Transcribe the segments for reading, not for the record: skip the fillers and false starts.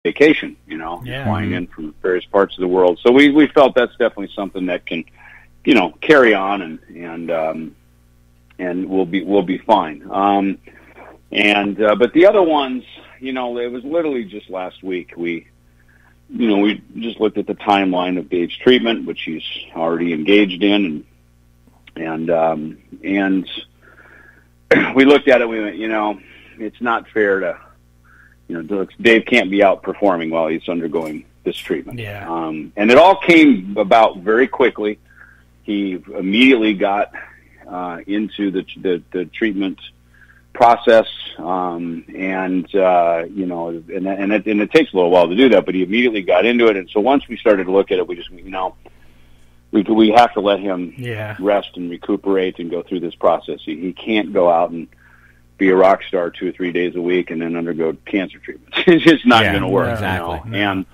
vacation, flying in from various parts of the world. So we felt that's definitely something that can, carry on and we'll be fine. But the other ones, it was literally just last week. We just looked at the timeline of Dave's treatment, which he's already engaged in, and we looked at it. We went, it's not fair to, Dave can't be out performing while he's undergoing this treatment. Yeah. And it all came about very quickly. He immediately got into the treatment process, and it takes a little while to do that, but he immediately got into it. And so once we started to look at it, we just, we have to let him rest and recuperate and go through this process. He can't go out and be a rock star 2 or 3 days a week and then undergo cancer treatment. It's just not going to work. Exactly. And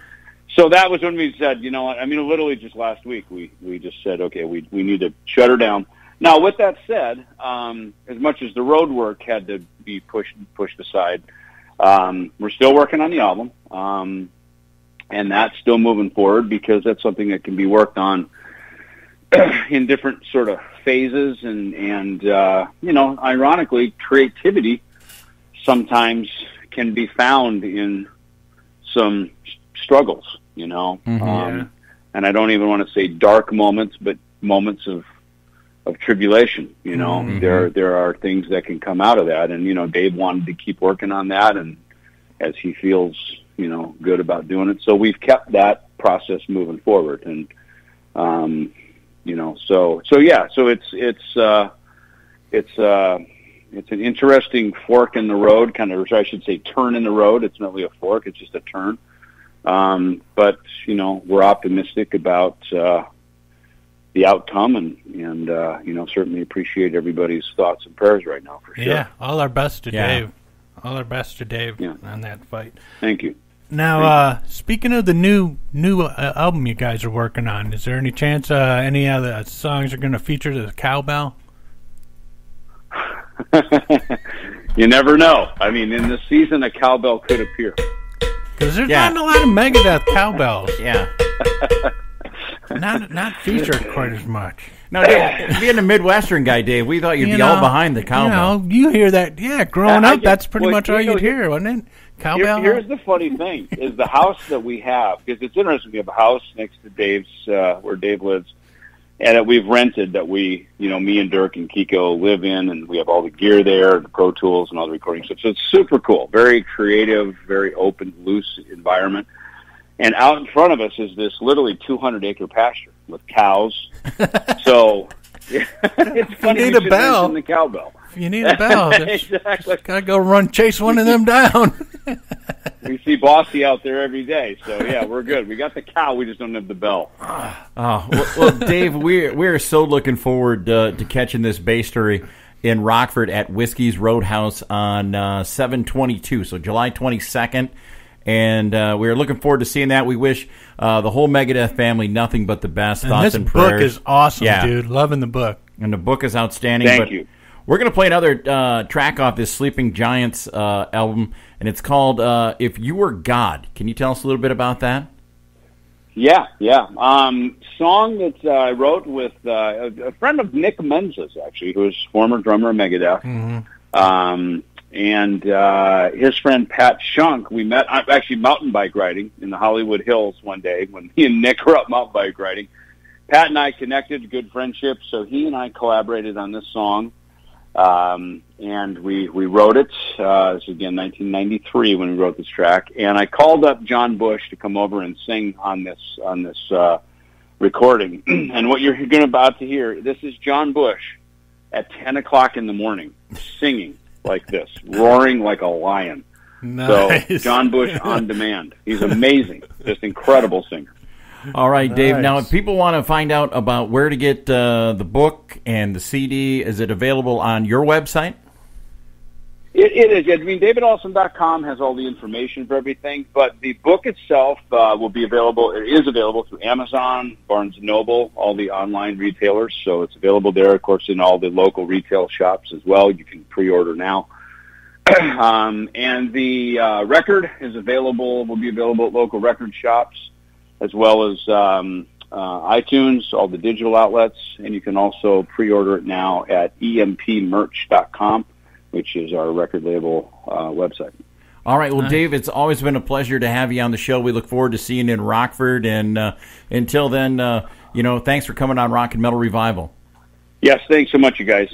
so that was when we said, literally just last week, we just said, okay, we need to shut her down. Now, with that said, as much as the road work had to be pushed aside, we're still working on the album, and that's still moving forward because that's something that can be worked on in different sort of phases, and ironically, creativity sometimes can be found in some struggles, and I don't even want to say dark moments, but moments of tribulation. There are things that can come out of that, and Dave wanted to keep working on that, and as he feels good about doing it, so we've kept that process moving forward, and it's an interesting fork in the road, kind of, or I should say turn in the road. It's not really a fork, it's just a turn. But we're optimistic about the outcome, and certainly appreciate everybody's thoughts and prayers right now, for sure. Yeah, all our best to Dave. All our best to Dave on that fight. Thank you. Now, speaking of the new album you guys are working on, is there any chance any of the songs are going to feature the cowbell? You never know. I mean, in this season, a cowbell could appear. Because there's not a lot of Megadeth cowbells. Yeah. Not featured quite as much. No, being a Midwestern guy, Dave, we thought you'd be all behind the cowbell. You hear that. Yeah, growing up, that's pretty much all you'd hear, wasn't it? Cowbell. Here's the funny thing, is the house that we have, because it's interesting, we have a house next to Dave's, where Dave lives, and that we've rented, that we, me and Dirk and Kiko live in, and we have all the gear there, the Pro Tools and all the recording stuff. So it's super cool, very creative, very open, loose environment. And out in front of us is this literally 200-acre pasture with cows. So it's funny you need a bell. The cowbell. If you need a bell, exactly. Gotta go chase one of them down. We see Bossy out there every day, so yeah, we're good. We got the cow, we just don't have the bell. Well, Dave, we're so looking forward to catching this bastery in Rockford at Whiskey's Roadhouse on 7/22, so July 22nd. And we're looking forward to seeing that. We wish the whole Megadeth family nothing but the best. Thoughts and prayers. This book is awesome, dude. Loving the book. And the book is outstanding. Thank you. We're going to play another track off this Sleeping Giants album, and it's called If You Were God. Can you tell us a little bit about that? Yeah. Song that I wrote with a friend of Nick Menza's, actually, who was former drummer of Megadeth. Mm-hmm. And his friend Pat Shunk, we met actually mountain bike riding in the Hollywood Hills one day when he and Nick were up mountain bike riding. Pat and I connected, good friendship, so he and I collaborated on this song, and we wrote it. This was again 1993 when we wrote this track, and I called up John Bush to come over and sing on this recording. And what you're about to hear, this is John Bush at 10 o'clock in the morning singing like this, roaring like a lion. Nice. So John Bush on demand. He's amazing, just incredible singer. All right, Dave. Nice. Now, if people want to find out about where to get the book and the CD, is it available on your website? It is. I mean, David-Ellefson.com has all the information for everything, but the book itself will be available. It is available through Amazon, Barnes & Noble, all the online retailers. So it's available there, of course, in all the local retail shops as well. You can pre-order now. And the record is available, will be available at local record shops, as well as iTunes, all the digital outlets, and you can also pre-order it now at empmerch.com, which is our record label website. All right. Well, Dave, it's always been a pleasure to have you on the show. We look forward to seeing you in Rockford. And until then, thanks for coming on Rock and Metal Revival. Yes, thanks so much, you guys.